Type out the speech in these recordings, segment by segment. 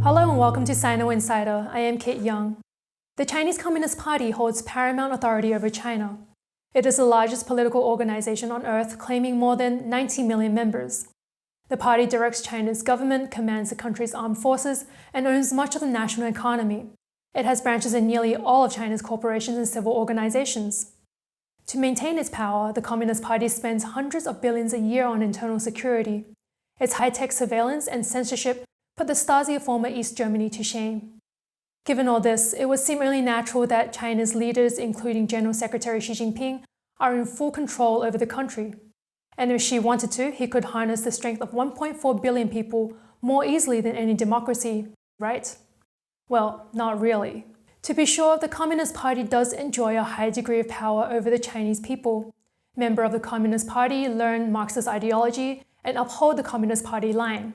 Hello and welcome to Sinoinsider. I am Kate Young. The Chinese Communist Party holds paramount authority over China. It is the largest political organization on earth, claiming more than 90 million members. The party directs China's government, commands the country's armed forces, and owns much of the national economy. It has branches in nearly all of China's corporations and civil organizations. To maintain its power, the Communist Party spends hundreds of billions a year on internal security. Its high-tech surveillance and censorship put the Stasi of former East Germany to shame. Given all this, it would seem only natural that China's leaders, including General Secretary Xi Jinping, are in full control over the country. And if Xi wanted to, he could harness the strength of 1.4 billion people more easily than any democracy, right? Well, not really. To be sure, the Communist Party does enjoy a high degree of power over the Chinese people. Members of the Communist Party learn Marxist ideology and uphold the Communist Party line.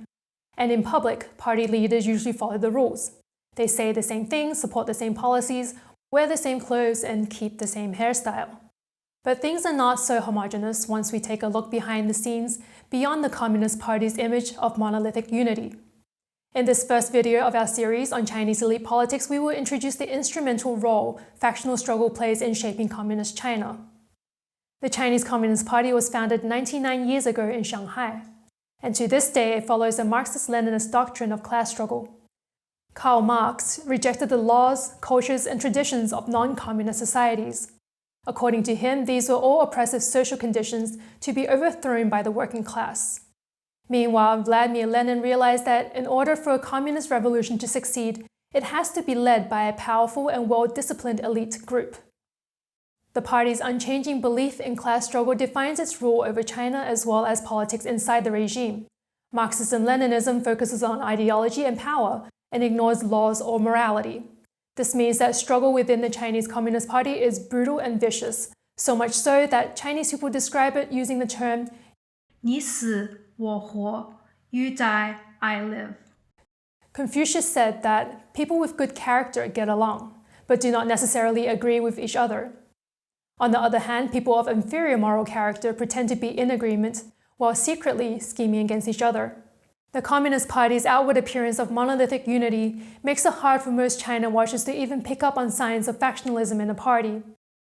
And in public, party leaders usually follow the rules. They say the same things, support the same policies, wear the same clothes, and keep the same hairstyle. But things are not so homogeneous once we take a look behind the scenes, beyond the Communist Party's image of monolithic unity. In this first video of our series on Chinese elite politics, we will introduce the instrumental role factional struggle plays in shaping Communist China. The Chinese Communist Party was founded 99 years ago in Shanghai, and to this day it follows the Marxist-Leninist doctrine of class struggle. Karl Marx rejected the laws, cultures, and traditions of non-communist societies. According to him, these were all oppressive social conditions to be overthrown by the working class. Meanwhile, Vladimir Lenin realized that in order for a communist revolution to succeed, it has to be led by a powerful and well-disciplined elite group. The party's unchanging belief in class struggle defines its rule over China as well as politics inside the regime. Marxism-Leninism focuses on ideology and power and ignores laws or morality. This means that struggle within the Chinese Communist Party is brutal and vicious, so much so that Chinese people describe it using the term 你死我活, you die, I live. Confucius said that people with good character get along, but do not necessarily agree with each other. On the other hand, people of inferior moral character pretend to be in agreement, while secretly scheming against each other. The Communist Party's outward appearance of monolithic unity makes it hard for most China watchers to even pick up on signs of factionalism in the party.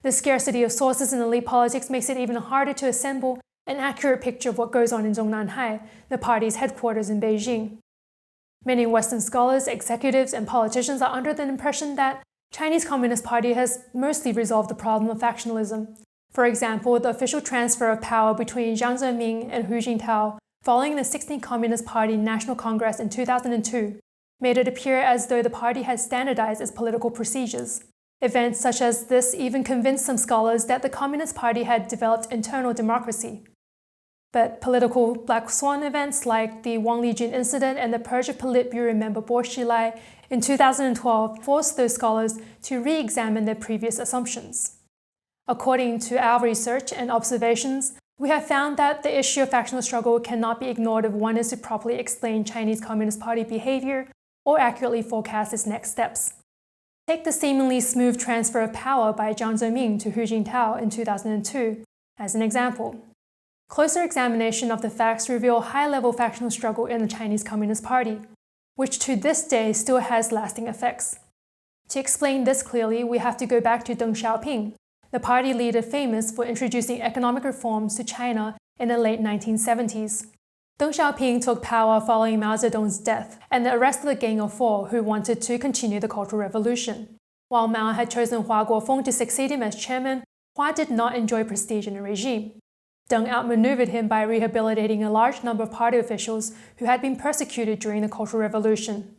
The scarcity of sources in elite politics makes it even harder to assemble an accurate picture of what goes on in Zhongnanhai, the party's headquarters in Beijing. Many Western scholars, executives, and politicians are under the impression that Chinese Communist Party has mostly resolved the problem of factionalism. For example, the official transfer of power between Jiang Zemin and Hu Jintao following the 16th Communist Party National Congress in 2002 made it appear as though the party had standardized its political procedures. Events such as this even convinced some scholars that the Communist Party had developed internal democracy. But political black swan events like the Wang Qishan incident and the purge of Politburo member Bo Xilai in 2012 forced those scholars to re-examine their previous assumptions. According to our research and observations, we have found that the issue of factional struggle cannot be ignored if one is to properly explain Chinese Communist Party behavior or accurately forecast its next steps. Take the seemingly smooth transfer of power by Jiang Zemin to Hu Jintao in 2002 as an example. Closer examination of the facts reveal high-level factional struggle in the Chinese Communist Party, which to this day still has lasting effects. To explain this clearly, we have to go back to Deng Xiaoping, the party leader famous for introducing economic reforms to China in the late 1970s. Deng Xiaoping took power following Mao Zedong's death and the arrest of the Gang of Four who wanted to continue the Cultural Revolution. While Mao had chosen Hua Guofeng to succeed him as chairman, Hua did not enjoy prestige in the regime. Deng outmaneuvered him by rehabilitating a large number of party officials who had been persecuted during the Cultural Revolution.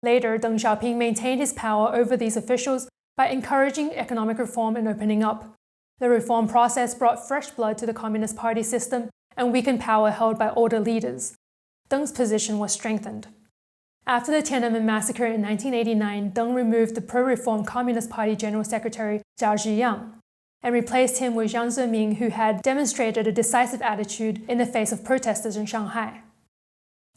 Later, Deng Xiaoping maintained his power over these officials by encouraging economic reform and opening up. The reform process brought fresh blood to the Communist Party system and weakened power held by older leaders. Deng's position was strengthened. After the Tiananmen massacre in 1989, Deng removed the pro-reform Communist Party General Secretary Zhao Ziyang and replaced him with Jiang Zemin, who had demonstrated a decisive attitude in the face of protesters in Shanghai.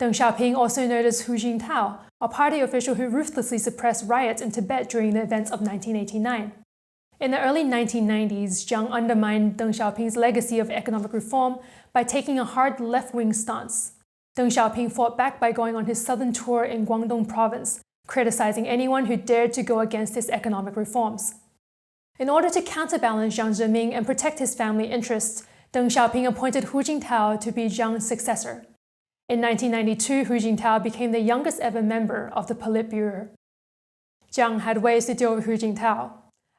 Deng Xiaoping also noticed Hu Jintao, a party official who ruthlessly suppressed riots in Tibet during the events of 1989. In the early 1990s, Jiang undermined Deng Xiaoping's legacy of economic reform by taking a hard left-wing stance. Deng Xiaoping fought back by going on his southern tour in Guangdong province, criticizing anyone who dared to go against his economic reforms. In order to counterbalance Jiang Zemin and protect his family interests, Deng Xiaoping appointed Hu Jintao to be Jiang's successor. In 1992, Hu Jintao became the youngest ever member of the Politburo. Jiang had ways to deal with Hu Jintao.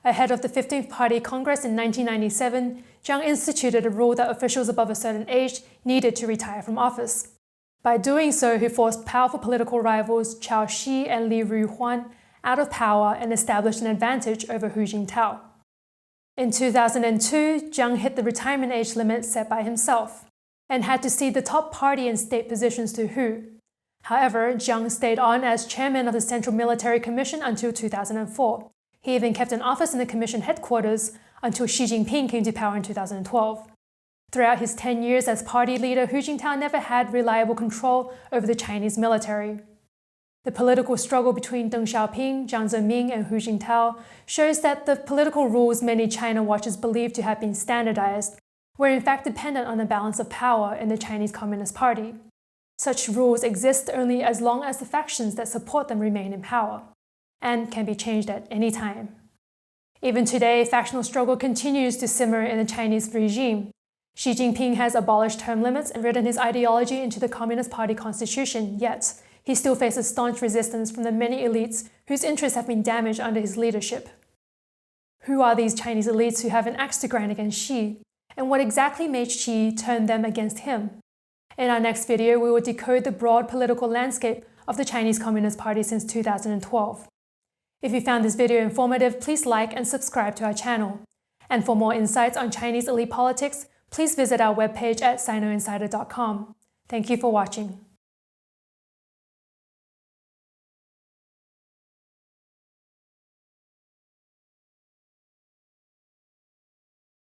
Ahead of the 15th Party Congress in 1997, Jiang instituted a rule that officials above a certain age needed to retire from office. By doing so, he forced powerful political rivals Qiao Shi and Li Ruhuan out of power and established an advantage over Hu Jintao. In 2002, Jiang hit the retirement age limit set by himself and had to cede the top party and state positions to Hu. However, Jiang stayed on as chairman of the Central Military Commission until 2004. He even kept an office in the commission headquarters until Xi Jinping came to power in 2012. Throughout his 10 years as party leader, Hu Jintao never had reliable control over the Chinese military. The political struggle between Deng Xiaoping, Jiang Zemin, and Hu Jintao shows that the political rules many China watchers believe to have been standardized were in fact dependent on the balance of power in the Chinese Communist Party. Such rules exist only as long as the factions that support them remain in power, and can be changed at any time. Even today, factional struggle continues to simmer in the Chinese regime. Xi Jinping has abolished term limits and written his ideology into the Communist Party constitution, yet he still faces staunch resistance from the many elites whose interests have been damaged under his leadership. Who are these Chinese elites who have an axe to grind against Xi, and what exactly made Xi turn them against him? In our next video, we will decode the broad political landscape of the Chinese Communist Party since 2012. If you found this video informative, please like and subscribe to our channel. And for more insights on Chinese elite politics, please visit our webpage at Sinoinsider.com. Thank you for watching.